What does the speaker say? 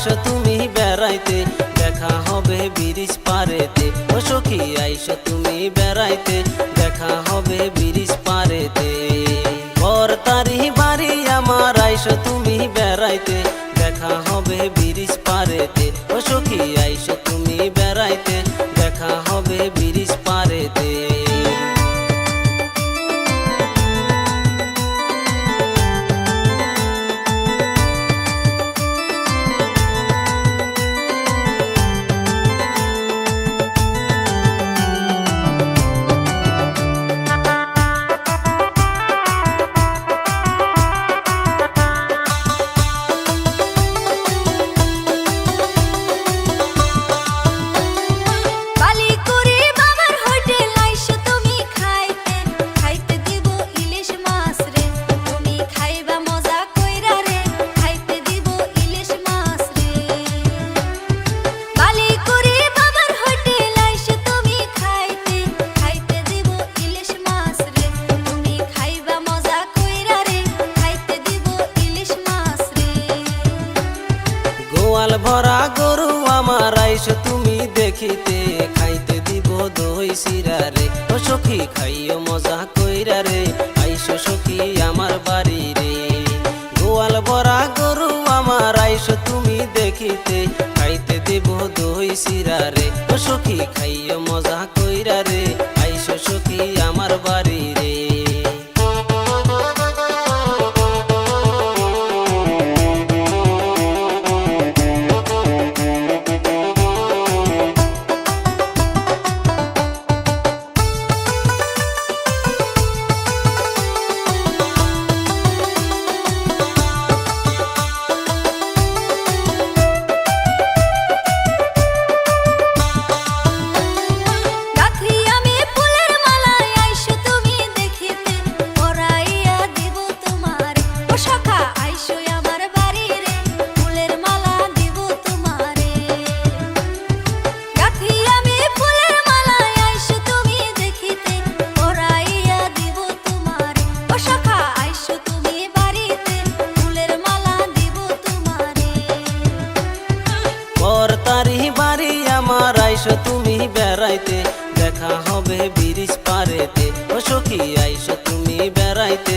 আইসো তুমি বেড়াইতে, দেখা হবে ব্রিজ পারেতে। ও সখী আইসো তুমি বেড়াইতে, দেখা হবে ব্রিজ পারেতে। বরতারি বাড়ি আমার, আইসো তুমি বেড়াইতে, দেখা হবে ব্রিজ পারেতে। ও সখী আইসো তুমি বেড়াইতে, দেখা হবে ব্রিজ পারেতে। গোয়াল ভরা গরু আমার, আইসো তুমি দেখিতে, খাইতে দিব দই চিরা রে। ও সখী খাইও মজা কইরা রে, আইসো সখী আমার বাড়ি রে। গোয়াল ভরা গরু আমার, আইসো তুমি দেখিতে, খাইতে দিব দই চিরা রে। ও সখী খাইও মজা কইরা রে, আইসো সখী আমার বাড়ি রে। বরতারি বাড়ি আমার, আইসো তুমি বেড়াইতে, দেখা হবে ব্রিজ পারেতে। ও সখী আইসো তুমি বেড়াইতে,